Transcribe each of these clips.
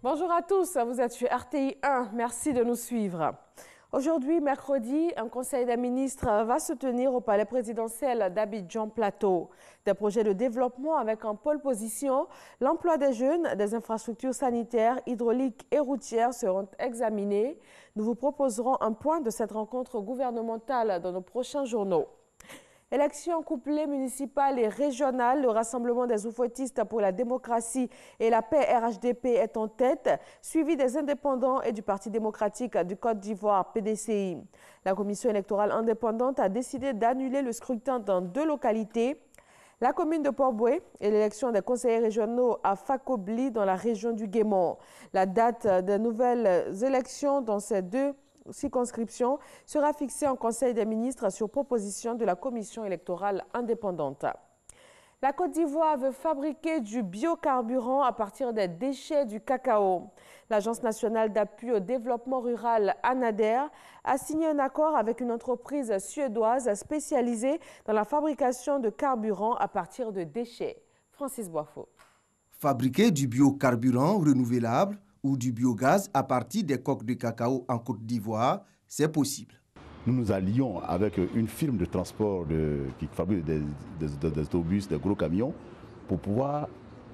Bonjour à tous, vous êtes sur RTI 1, merci de nous suivre. Aujourd'hui, mercredi, un conseil des ministres va se tenir au palais présidentiel d'Abidjan-Plateau. Des projets de développement avec en pole position l'emploi des jeunes, des infrastructures sanitaires, hydrauliques et routières seront examinés. Nous vous proposerons un point de cette rencontre gouvernementale dans nos prochains journaux. Élections couplées municipales et régionales, le Rassemblement des oufouettistes pour la démocratie et la paix RHDP est en tête, suivi des indépendants et du Parti démocratique du Côte d'Ivoire PDCI. La commission électorale indépendante a décidé d'annuler le scrutin dans 2 localités, la commune de Port-Boué et l'élection des conseillers régionaux à Fakobli dans la région du Guémont. La date des nouvelles élections dans ces 2 circonscription sera fixée en Conseil des ministres sur proposition de la Commission électorale indépendante. La Côte d'Ivoire veut fabriquer du biocarburant à partir des déchets du cacao. L'Agence nationale d'appui au développement rural, ANADER, a signé un accord avec une entreprise suédoise spécialisée dans la fabrication de carburant à partir de déchets. Francis Boifo. Fabriquer du biocarburant renouvelable ou du biogaz à partir des coques de cacao en Côte d'Ivoire, c'est possible. Nous nous allions avec une firme de transport qui fabrique des autobus, des gros camions, pour pouvoir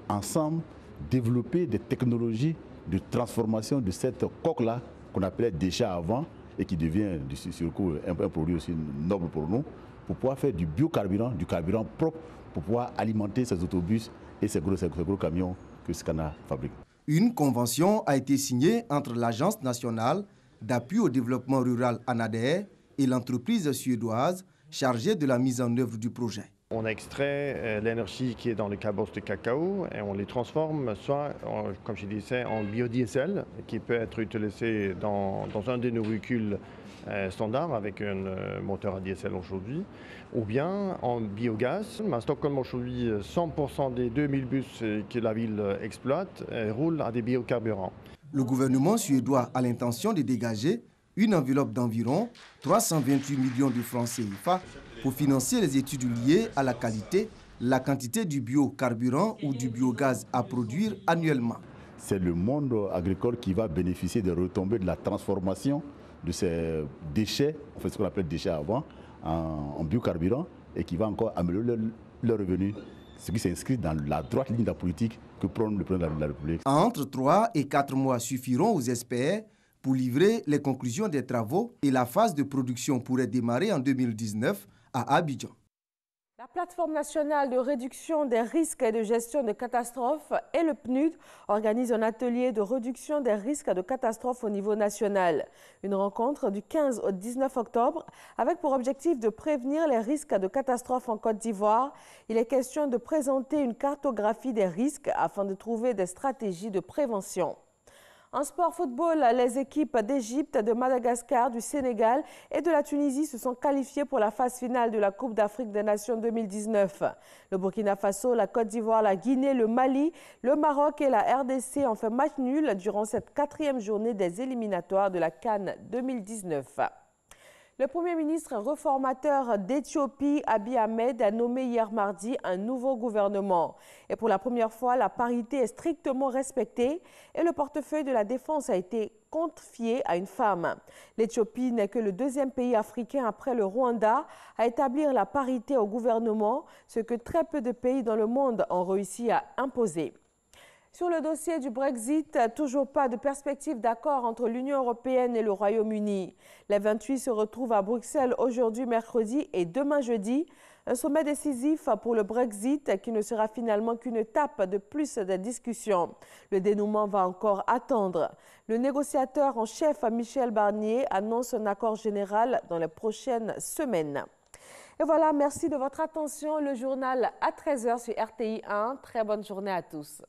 ensemble développer des technologies de transformation de cette coque-là qu'on appelait déchet avant et qui devient du surcoût un produit aussi noble pour nous, pour pouvoir faire du biocarburant, du carburant propre, pour pouvoir alimenter ces autobus et ces gros camions que Scana fabrique. Une convention a été signée entre l'Agence nationale d'appui au développement rural ANADER et l'entreprise suédoise chargée de la mise en œuvre du projet. On extrait l'énergie qui est dans les cabosses de cacao et on les transforme soit, comme je disais, en biodiesel qui peut être utilisé dans un de nos véhicules standard avec un moteur à diesel aujourd'hui, ou bien en biogaz. À Stockholm aujourd'hui, 100% des 2000 bus que la ville exploite roulent à des biocarburants. Le gouvernement suédois a l'intention de dégager une enveloppe d'environ 328 millions de francs CFA pour financer les études liées à la qualité, la quantité du biocarburant ou du biogaz à produire annuellement. C'est le monde agricole qui va bénéficier des retombées de la transformation de ces déchets, on fait ce qu'on appelle déchets avant, en biocarburant et qui va encore améliorer leurs revenus, ce qui s'inscrit dans la droite ligne de la politique que prône le président de la République. Entre 3 et 4 mois suffiront aux experts pour livrer les conclusions des travaux et la phase de production pourrait démarrer en 2019 à Abidjan. La plateforme nationale de réduction des risques et de gestion de catastrophes et le PNUD organise un atelier de réduction des risques de catastrophes au niveau national. Une rencontre du 15 au 19 octobre avec pour objectif de prévenir les risques de catastrophes en Côte d'Ivoire. Il est question de présenter une cartographie des risques afin de trouver des stratégies de prévention. En sport football, les équipes d'Égypte, de Madagascar, du Sénégal et de la Tunisie se sont qualifiées pour la phase finale de la Coupe d'Afrique des Nations 2019. Le Burkina Faso, la Côte d'Ivoire, la Guinée, le Mali, le Maroc et la RDC ont fait match nul durant cette 4e journée des éliminatoires de la CAN 2019. Le Premier ministre réformateur d'Éthiopie, Abiy Ahmed, a nommé hier mardi un nouveau gouvernement. Et pour la première fois, la parité est strictement respectée et le portefeuille de la défense a été confié à une femme. L'Éthiopie n'est que le 2e pays africain après le Rwanda à établir la parité au gouvernement, ce que très peu de pays dans le monde ont réussi à imposer. Sur le dossier du Brexit, toujours pas de perspective d'accord entre l'Union européenne et le Royaume-Uni. Les 28 se retrouvent à Bruxelles aujourd'hui mercredi et demain jeudi. Un sommet décisif pour le Brexit qui ne sera finalement qu'une étape de plus des discussions. Le dénouement va encore attendre. Le négociateur en chef Michel Barnier annonce un accord général dans les prochaines semaines. Et voilà, merci de votre attention. Le journal à 13h sur RTI 1. Très bonne journée à tous.